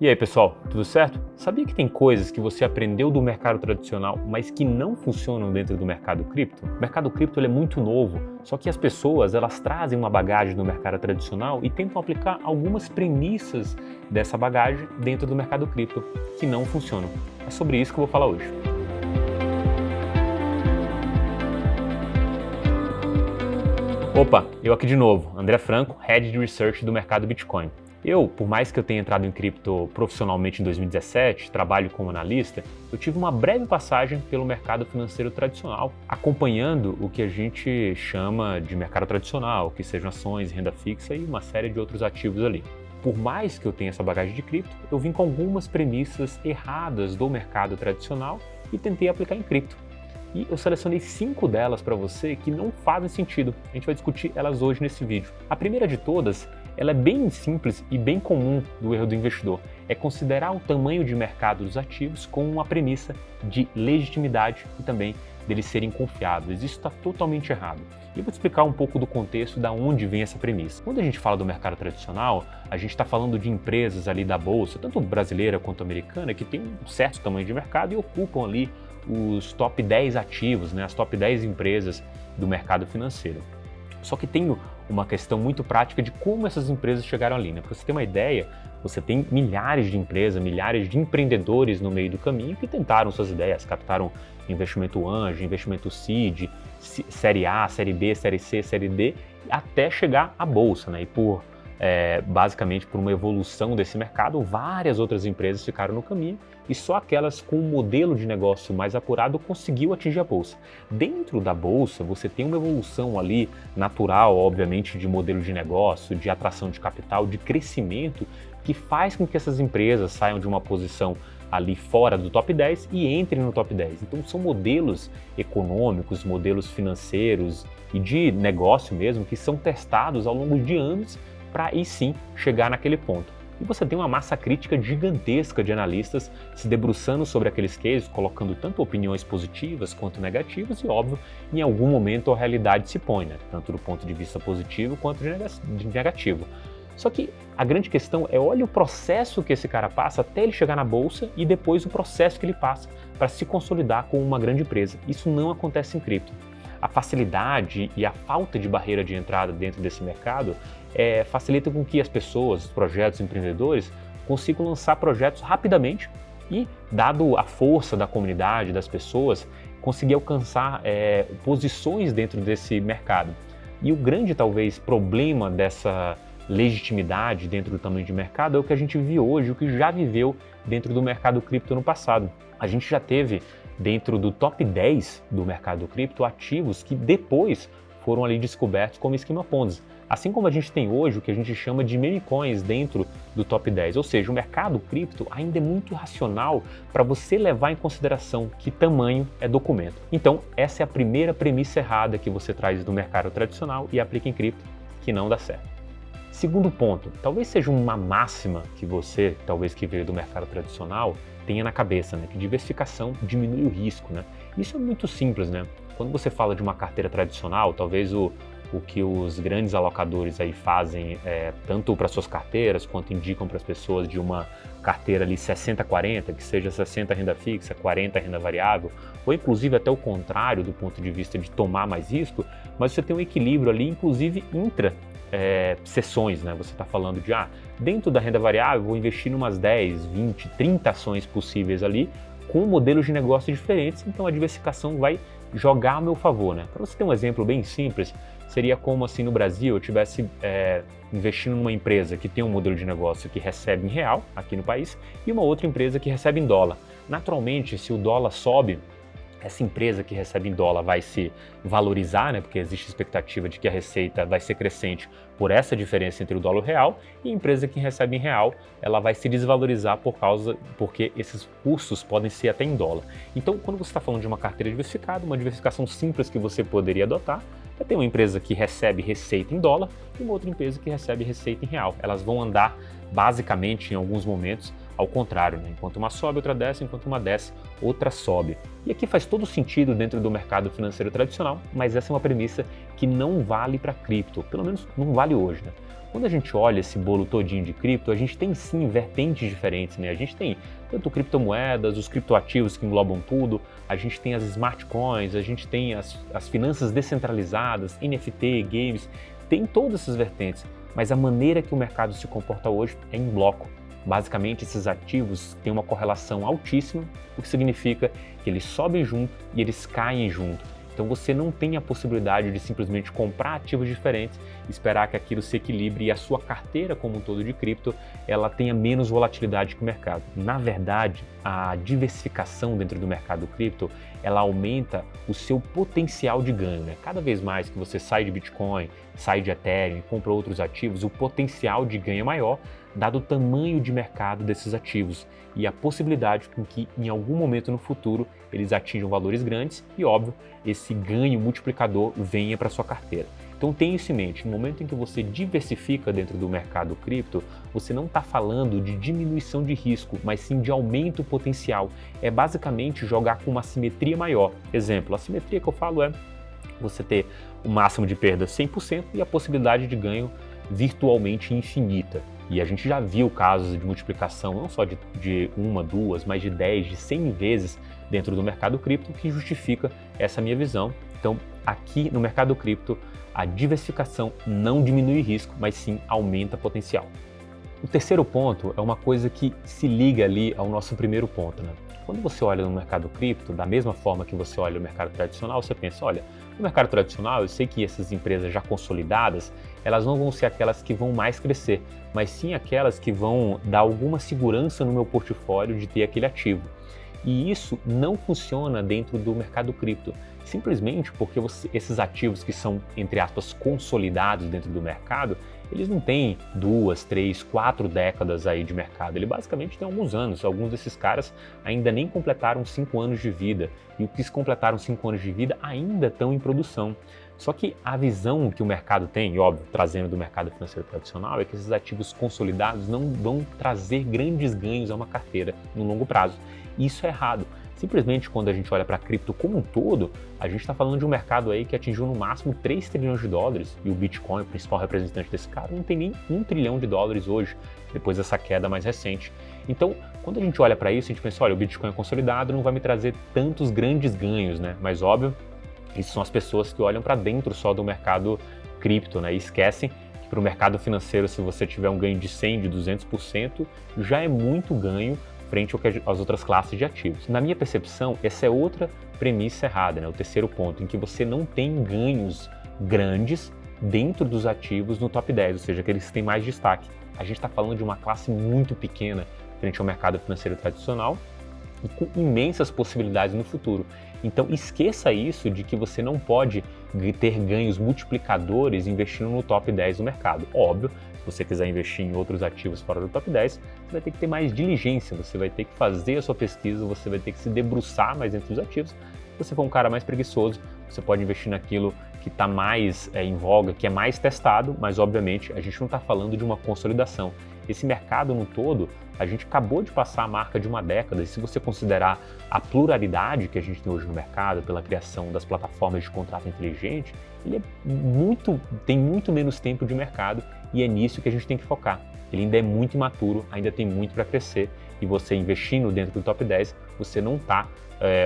E aí pessoal, tudo certo? Sabia que tem coisas que você aprendeu do mercado tradicional, mas que não funcionam dentro do mercado cripto? O mercado cripto ele é muito novo, só que as pessoas elas trazem uma bagagem do mercado tradicional e tentam aplicar algumas premissas dessa bagagem dentro do mercado cripto, que não funcionam. É sobre isso que eu vou falar hoje. Opa, eu aqui de novo, André Franco, Head de Research do mercado Bitcoin. Por mais que eu tenha entrado em cripto profissionalmente em 2017, trabalho como analista, eu tive uma breve passagem pelo mercado financeiro tradicional, acompanhando o que a gente chama de mercado tradicional, que sejam ações, renda fixa e uma série de outros ativos ali. Por mais que eu tenha essa bagagem de cripto, eu vim com algumas premissas erradas do mercado tradicional e tentei aplicar em cripto. E eu selecionei 5 delas para você que não fazem sentido. A gente vai discutir elas hoje nesse vídeo. A primeira de todas, ela é bem simples e bem comum do erro do investidor. É considerar o tamanho de mercado dos ativos com uma premissa de legitimidade e também deles serem confiáveis. Isso está totalmente errado. E eu vou te explicar um pouco do contexto da onde vem essa premissa. Quando a gente fala do mercado tradicional, a gente está falando de empresas ali da bolsa, tanto brasileira quanto americana, que tem um certo tamanho de mercado e ocupam ali os top 10 ativos, né, as top 10 empresas do mercado financeiro. Só que tem uma questão muito prática de como essas empresas chegaram ali, né? Para você ter uma ideia, você tem milhares de empresas, milhares de empreendedores no meio do caminho que tentaram suas ideias, captaram investimento anjo, investimento seed, série A, série B, série C, série D, até chegar à bolsa, né? E basicamente por uma evolução desse mercado, várias outras empresas ficaram no caminho e só aquelas com um modelo de negócio mais apurado conseguiu atingir a bolsa. Dentro da bolsa, você tem uma evolução ali natural, obviamente, de modelo de negócio, de atração de capital, de crescimento, que faz com que essas empresas saiam de uma posição ali fora do top 10 e entrem no top 10. Então são modelos econômicos, modelos financeiros e de negócio mesmo que são testados ao longo de anos para aí sim chegar naquele ponto. E você tem uma massa crítica gigantesca de analistas se debruçando sobre aqueles cases, colocando tanto opiniões positivas quanto negativas e, óbvio, em algum momento a realidade se põe, né? Tanto do ponto de vista positivo quanto de negativo. Só que a grande questão é, olha o processo que esse cara passa até ele chegar na bolsa e depois o processo que ele passa para se consolidar como uma grande empresa. Isso não acontece em cripto. A facilidade e a falta de barreira de entrada dentro desse mercado facilita com que as pessoas, os projetos, os empreendedores consigam lançar projetos rapidamente e, dado a força da comunidade, das pessoas, conseguir alcançar posições dentro desse mercado. E o grande, talvez, problema dessa legitimidade dentro do tamanho de mercado é o que a gente vive hoje, o que já viveu dentro do mercado cripto no passado. A gente já teve dentro do top 10 do mercado cripto ativos que depois foram ali descobertos como esquema Ponzi. Assim como a gente tem hoje o que a gente chama de meme coins dentro do top 10, ou seja, o mercado cripto ainda é muito racional para você levar em consideração que tamanho é documento. Então, essa é a primeira premissa errada que você traz do mercado tradicional e aplica em cripto, que não dá certo. Segundo ponto, talvez seja uma máxima que você, talvez que veio do mercado tradicional, tenha na cabeça, né? Que diversificação diminui o risco, né? Isso é muito simples, né? Quando você fala de uma carteira tradicional, talvez o que os grandes alocadores aí fazem, tanto para suas carteiras, quanto indicam para as pessoas de uma carteira ali 60-40, que seja 60 renda fixa, 40 renda variável, ou inclusive até o contrário do ponto de vista de tomar mais risco, mas você tem um equilíbrio ali, inclusive sessões, né? Você está falando de, dentro da renda variável, vou investir em umas 10, 20, 30 ações possíveis ali, com modelos de negócio diferentes, então a diversificação vai jogar a meu favor, né? Para você ter um exemplo bem simples, seria como assim no Brasil eu estivesse investindo numa empresa que tem um modelo de negócio que recebe em real, aqui no país, e uma outra empresa que recebe em dólar. Naturalmente, se o dólar sobe, essa empresa que recebe em dólar vai se valorizar, né, porque existe expectativa de que a receita vai ser crescente por essa diferença entre o dólar e o real, e a empresa que recebe em real, ela vai se desvalorizar porque esses custos podem ser até em dólar. Então, quando você está falando de uma carteira diversificada, uma diversificação simples que você poderia adotar, é ter uma empresa que recebe receita em dólar e uma outra empresa que recebe receita em real. Elas vão andar basicamente em alguns momentos ao contrário, né? Enquanto uma sobe, outra desce, enquanto uma desce, outra sobe. E aqui faz todo sentido dentro do mercado financeiro tradicional, mas essa é uma premissa que não vale para cripto, pelo menos não vale hoje, né? Quando a gente olha esse bolo todinho de cripto, a gente tem sim vertentes diferentes, né? A gente tem tanto criptomoedas, os criptoativos que englobam tudo, a gente tem as smart coins, a gente tem as finanças descentralizadas, NFT, games, tem todas essas vertentes, mas a maneira que o mercado se comporta hoje é em bloco. Basicamente, esses ativos têm uma correlação altíssima, o que significa que eles sobem junto e eles caem junto. Então você não tem a possibilidade de simplesmente comprar ativos diferentes, esperar que aquilo se equilibre e a sua carteira como um todo de cripto, ela tenha menos volatilidade que o mercado. Na verdade, a diversificação dentro do mercado cripto, ela aumenta o seu potencial de ganho, né? Cada vez mais que você sai de Bitcoin, sai de Ethereum, compra outros ativos, o potencial de ganho é maior, dado o tamanho de mercado desses ativos e a possibilidade com que em algum momento no futuro eles atinjam valores grandes e, óbvio, esse ganho multiplicador venha para sua carteira. Então tenha isso em mente, no momento em que você diversifica dentro do mercado cripto, você não está falando de diminuição de risco, mas sim de aumento potencial. É basicamente jogar com uma simetria maior. Exemplo, a simetria que eu falo é você ter o máximo de perda 100% e a possibilidade de ganho virtualmente infinita. E a gente já viu casos de multiplicação não só de uma, duas, mas de 10, de 100 vezes dentro do mercado cripto, que justifica essa minha visão. Então, aqui no mercado cripto, a diversificação não diminui risco, mas sim aumenta potencial. O terceiro ponto é uma coisa que se liga ali ao nosso primeiro ponto, né? Quando você olha no mercado cripto, da mesma forma que você olha no mercado tradicional, você pensa, olha, no mercado tradicional eu sei que essas empresas já consolidadas, elas não vão ser aquelas que vão mais crescer, mas sim aquelas que vão dar alguma segurança no meu portfólio de ter aquele ativo. E isso não funciona dentro do mercado cripto, simplesmente porque esses ativos que são, entre aspas, consolidados dentro do mercado, eles não têm 2, 3, 4 décadas aí de mercado, ele basicamente tem alguns anos. Alguns desses caras ainda nem completaram 5 anos de vida, e os que completaram 5 anos de vida ainda estão em produção. Só que a visão que o mercado tem, e óbvio, trazendo do mercado financeiro tradicional, é que esses ativos consolidados não vão trazer grandes ganhos a uma carteira no longo prazo. E isso é errado. Simplesmente quando a gente olha para a cripto como um todo, a gente está falando de um mercado aí que atingiu no máximo 3 trilhões de dólares, e o Bitcoin, o principal representante desse cara, não tem nem 1 trilhão de dólares hoje, depois dessa queda mais recente. Então, quando a gente olha para isso, a gente pensa, olha, o Bitcoin é consolidado, não vai me trazer tantos grandes ganhos, né? Mas óbvio, isso são as pessoas que olham para dentro só do mercado cripto, né? E esquecem que para o mercado financeiro, se você tiver um ganho de 100%, de 200%, já é muito ganho frente às outras classes de ativos. Na minha percepção, essa é outra premissa errada, né? O terceiro ponto, em que você não tem ganhos grandes dentro dos ativos no top 10, ou seja, aqueles que têm mais destaque. A gente está falando de uma classe muito pequena frente ao mercado financeiro tradicional e com imensas possibilidades no futuro. Então esqueça isso de que você não pode ter ganhos multiplicadores investindo no top 10 do mercado. Óbvio, se você quiser investir em outros ativos fora do top 10, você vai ter que ter mais diligência, você vai ter que fazer a sua pesquisa, você vai ter que se debruçar mais entre os ativos. Se você for um cara mais preguiçoso, você pode investir naquilo que está mais em voga, que é mais testado, mas obviamente a gente não está falando de uma consolidação. Esse mercado no todo, a gente acabou de passar a marca de uma década, e se você considerar a pluralidade que a gente tem hoje no mercado, pela criação das plataformas de contrato inteligente, ele tem muito menos tempo de mercado, e é nisso que a gente tem que focar. Ele ainda é muito imaturo, ainda tem muito para crescer, e você investindo dentro do top 10, você não está,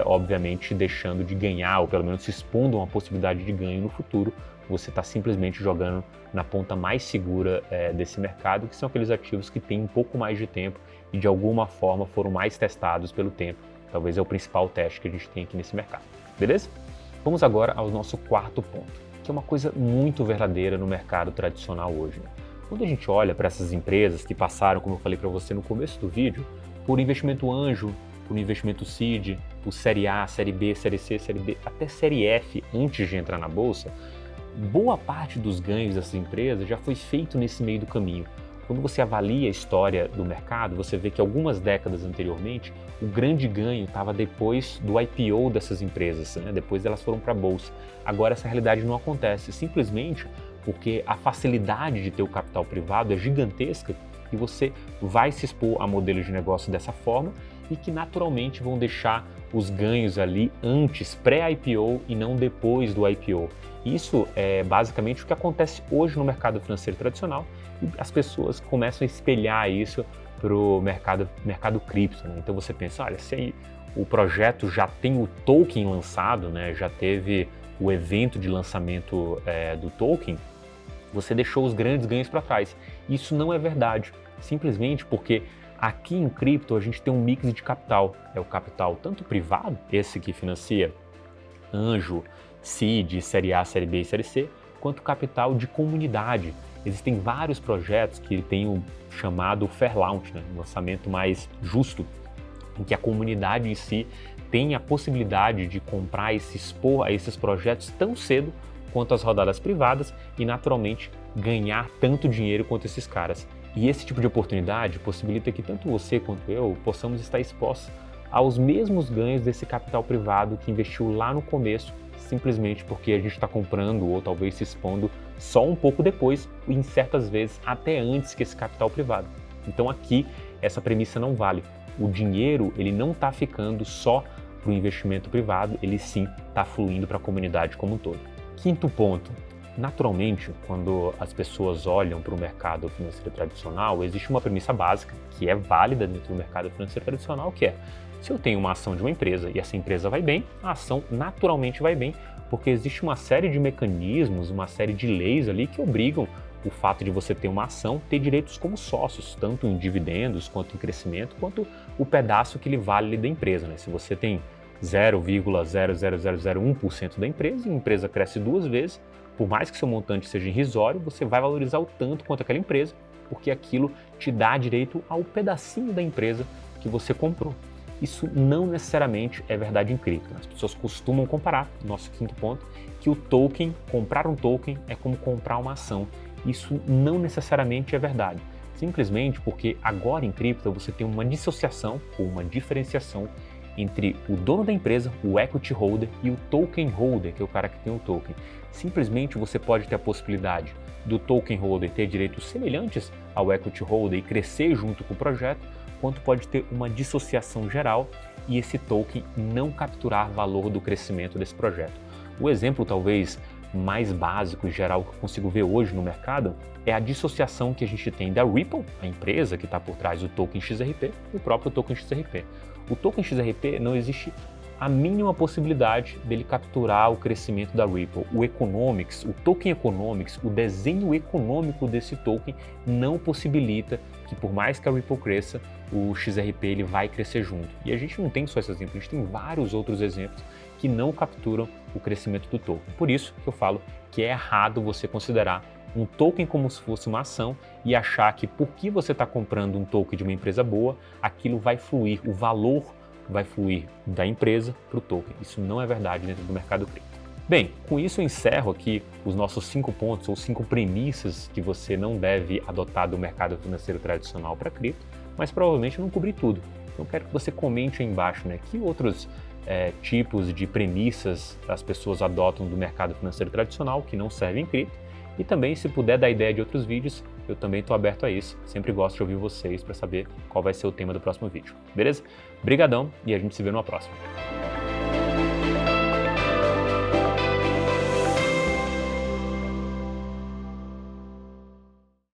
obviamente, deixando de ganhar, ou pelo menos se expondo a uma possibilidade de ganho no futuro. Você está simplesmente jogando na ponta mais segura desse mercado, que são aqueles ativos que têm um pouco mais de tempo e de alguma forma foram mais testados pelo tempo. Talvez é o principal teste que a gente tem aqui nesse mercado, beleza? Vamos agora ao nosso quarto ponto, que é uma coisa muito verdadeira no mercado tradicional hoje, né? Quando a gente olha para essas empresas que passaram, como eu falei para você no começo do vídeo, por investimento anjo, por investimento seed, por série A, série B, série C, série D, até série F antes de entrar na bolsa, boa parte dos ganhos dessas empresas já foi feito nesse meio do caminho. Quando você avalia a história do mercado, você vê que algumas décadas anteriormente, o grande ganho estava depois do IPO dessas empresas, né? Depois elas foram para a bolsa. Agora essa realidade não acontece, simplesmente porque a facilidade de ter o capital privado é gigantesca e você vai se expor a modelos de negócio dessa forma e que naturalmente vão deixar os ganhos ali antes, pré-IPO e não depois do IPO. Isso é basicamente o que acontece hoje no mercado financeiro tradicional e as pessoas começam a espelhar isso para o mercado cripto, né? Então você pensa, olha, se aí o projeto já tem o token lançado, né, já teve o evento de lançamento do token, você deixou os grandes ganhos para trás. Isso não é verdade, simplesmente porque aqui em cripto a gente tem um mix de capital. É o capital tanto privado, esse que financia anjo, seed, série A, série B e série C, quanto capital de comunidade. Existem vários projetos que têm o chamado Fair Launch, né, um lançamento mais justo, em que a comunidade em si tem a possibilidade de comprar e se expor a esses projetos tão cedo quanto as rodadas privadas e, naturalmente, ganhar tanto dinheiro quanto esses caras. E esse tipo de oportunidade possibilita que tanto você quanto eu possamos estar expostos aos mesmos ganhos desse capital privado que investiu lá no começo, simplesmente porque a gente está comprando ou talvez se expondo só um pouco depois e, em certas vezes, até antes que esse capital privado. Então aqui, essa premissa não vale. O dinheiro ele não está ficando só para o investimento privado, ele sim está fluindo para a comunidade como um todo. Quinto ponto, naturalmente, quando as pessoas olham para o mercado financeiro tradicional, existe uma premissa básica que é válida dentro do mercado financeiro tradicional, que é, se eu tenho uma ação de uma empresa e essa empresa vai bem, a ação naturalmente vai bem, porque existe uma série de mecanismos, uma série de leis ali que obrigam o fato de você ter uma ação ter direitos como sócios, tanto em dividendos, quanto em crescimento, quanto o pedaço que ele vale da empresa, né? Se você tem 0,00001% da empresa e a empresa cresce 2 vezes, por mais que seu montante seja irrisório, você vai valorizar o tanto quanto aquela empresa, porque aquilo te dá direito ao pedacinho da empresa que você comprou. Isso não necessariamente é verdade em cripto. As pessoas costumam comparar, nosso quinto ponto, que o token, comprar um token é como comprar uma ação. Isso não necessariamente é verdade. Simplesmente porque agora em cripto você tem uma dissociação ou uma diferenciação entre o dono da empresa, o equity holder, e o token holder, que é o cara que tem o token. Simplesmente você pode ter a possibilidade do token holder ter direitos semelhantes ao equity holder e crescer junto com o projeto, quanto pode ter uma dissociação geral e esse token não capturar valor do crescimento desse projeto. O exemplo talvez mais básico e geral que eu consigo ver hoje no mercado é a dissociação que a gente tem da Ripple, a empresa que está por trás do token XRP, e o próprio token XRP. O token XRP não existe a mínima possibilidade dele capturar o crescimento da Ripple. O Economics, o token Economics, o desenho econômico desse token não possibilita que, por mais que a Ripple cresça, o XRP ele vai crescer junto. E a gente não tem só esse exemplo, a gente tem vários outros exemplos que não capturam o crescimento do token. Por isso que eu falo que é errado você considerar um token como se fosse uma ação e achar que porque você está comprando um token de uma empresa boa, aquilo vai fluir, o valor vai fluir da empresa para o token. Isso não é verdade dentro do mercado cripto. Bem, com isso eu encerro aqui os nossos 5 pontos ou 5 premissas que você não deve adotar do mercado financeiro tradicional para cripto, mas provavelmente eu não cobri tudo. Então quero que você comente aí embaixo, né, que outros tipos de premissas as pessoas adotam do mercado financeiro tradicional que não servem em cripto. E também, se puder dar ideia de outros vídeos, eu também estou aberto a isso. Sempre gosto de ouvir vocês para saber qual vai ser o tema do próximo vídeo. Beleza? Brigadão e a gente se vê numa próxima.